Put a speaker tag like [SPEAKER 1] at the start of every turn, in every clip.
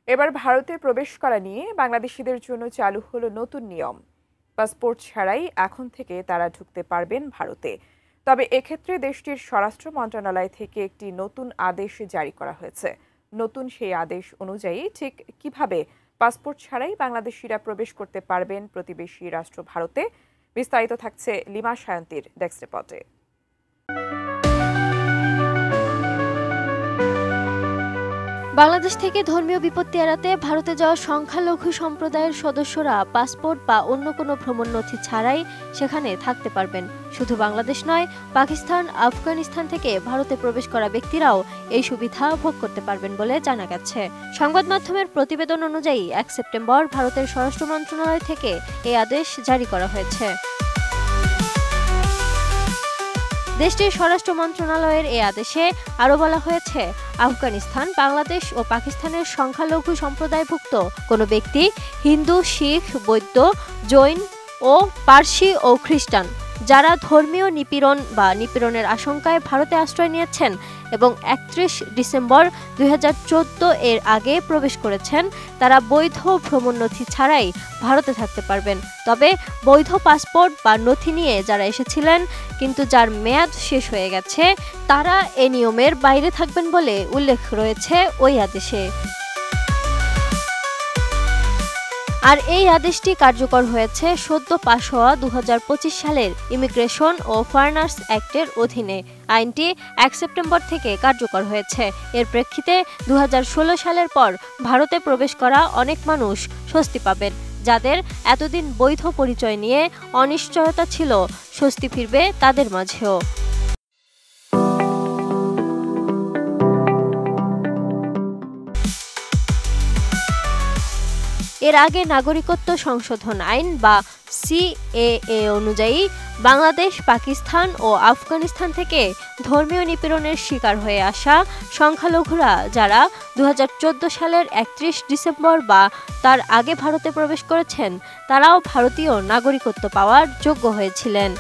[SPEAKER 1] এবার ভারতে প্রবেশ করা নিয়ে বাংলাদেশিদের জন্য চালু হলো নতুন নিয়ম। পাসপোর্ট ছাড়াই এখন থেকে তারা ঢুকতে পারবেন ভারতে। তবে এক্ষেত্রে দেশটির স্বরাষ্ট্র মন্ত্রণালয় থেকে একটি নতুন আদেশ জারি করা হয়েছে। নতুন সেই আদেশ অনুযায়ী ঠিক কিভাবে পাসপোর্ট ছাড়াই বাংলাদেশিরা প্রবেশ করতে পারবেন প্রতিবেশী রাষ্ট্র ভারতে, বিস্তারিত থাকছে লিমা সায়ন্তীর ডেস্ক রিপোর্টে।
[SPEAKER 2] বাংলাদেশ থেকে ধর্মীয় বিপত্তি এড়াতে ভারতে যাওয়া সংখ্যালঘু সম্প্রদায়ের সদস্যরা পাসপোর্ট বা অন্য কোনো ভ্রমণ নথি ছাড়াই সেখানে থাকতে পারবেন। শুধু বাংলাদেশ নয়, পাকিস্তান, আফগানিস্তান থেকে ভারতে প্রবেশ করা ব্যক্তিরাও এই সুবিধা ভোগ করতে পারবেন বলে জানা গেছে। সংবাদ মাধ্যমের প্রতিবেদন অনুযায়ী 1 সেপ্টেম্বর ভারতের স্বরাষ্ট্র মন্ত্রণালয় থেকে এই আদেশ জারি করা হয়েছে। দেশটির স্বরাষ্ট্র মন্ত্রণালয়ের এই আদেশে আরও বলা হয়েছে, আফগানিস্তান, বাংলাদেশ ও পাকিস্তানের সংখ্যালঘু সম্প্রদায়ভুক্ত কোনো ব্যক্তি হিন্দু, শিখ, বৌদ্ধ, জৈন ও পার্সি ও খ্রিস্টান যারা ধর্মীয় নিপীড়ন বা নিপীড়নের আশঙ্কায় ভারতে আশ্রয় নিয়েছেন এবং 31 ডিসেম্বর 2014 এর আগে প্রবেশ করেছেন, তারা বৈধ ভ্রমণ নথি ছাড়াই ভারতে থাকতে পারবেন। তবে বৈধ পাসপোর্ট বা নথি নিয়ে যারা এসেছিলেন কিন্তু যার মেয়াদ শেষ হয়ে গেছে, তারা এ নিয়মের বাইরে থাকবেন বলে উল্লেখ রয়েছে ওই আদেশে। আর এই আদেশটি কার্যকর হয়েছে সদ্য পাশ হওয়া 2025 সালের ইমিগ্রেশন ও ফরেনার্স অ্যাক্টের অধীনে। আইনটি 1 সেপ্টেম্বর থেকে কার্যকর হয়েছে। এর প্রেক্ষিতে 2016 সালের পর ভারতে প্রবেশ করা অনেক মানুষ স্বস্তি পাবেন। যাদের এতদিন বৈধ পরিচয় নিয়ে অনিশ্চয়তা ছিল, স্বস্তি ফিরবে তাদের মাঝেও। এর আগে নাগরিকত্ব সংশোধন আইন বা সিএএ অনুযায়ী বাংলাদেশ, পাকিস্তান ও আফগানিস্তান থেকে ধর্মীয় নিপীড়নের শিকার হয়ে আসা সংখ্যালঘুরা যারা 2014 সালের 31 ডিসেম্বর বা তার আগে ভারতে প্রবেশ করেছেন, তারাও ভারতীয় নাগরিকত্ব পাওয়ার যোগ্য হয়েছিলেন।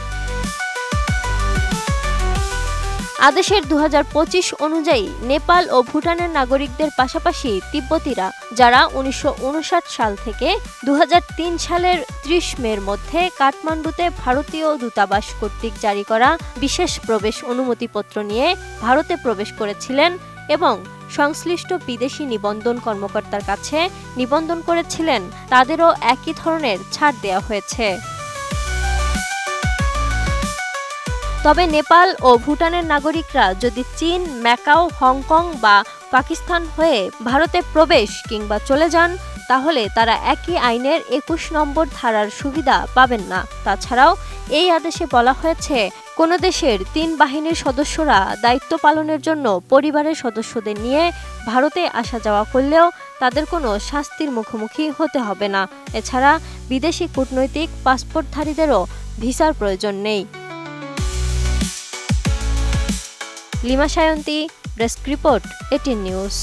[SPEAKER 2] আদেশের 2025 অনুযায়ী নেপাল ও ভুটানের নাগরিকদের পাশাপাশি তিব্বতীরা যারা 1959 সাল থেকে 2003 সালের 30 মের মধ্যে কাঠমান্ডুতে ভারতীয় দূতাবাস কর্তৃক জারি করা বিশেষ প্রবেশ অনুমতিপত্র নিয়ে ভারতে প্রবেশ করেছিলেন এবং সংশ্লিষ্ট বিদেশি নিবন্ধন কর্মকর্তার কাছে নিবন্ধন করেছিলেন, তাদেরও একই ধরনের ছাড় দেওয়া হয়েছে। তবে নেপাল ও ভুটানের নাগরিকরা যদি চীন, ম্যাকাও, হংকং বা পাকিস্তান হয়ে ভারতে প্রবেশ কিংবা চলে যান, তাহলে তারা একই আইনের 21 নম্বর ধারার সুবিধা পাবেন না। তাছাড়াও এই আদেশে বলা হয়েছে, কোনো দেশের 3 বাহিনীর সদস্যরা দায়িত্ব পালনের জন্য পরিবারের সদস্যদের নিয়ে ভারতে আসা যাওয়া করলেও তাদের কোনো শাস্তির মুখোমুখি হতে হবে না। এছাড়া বিদেশি কূটনৈতিক পাসপোর্টধারীদেরও ভিসার প্রয়োজন নেই। Lima Sayanti, desk report, 18 news.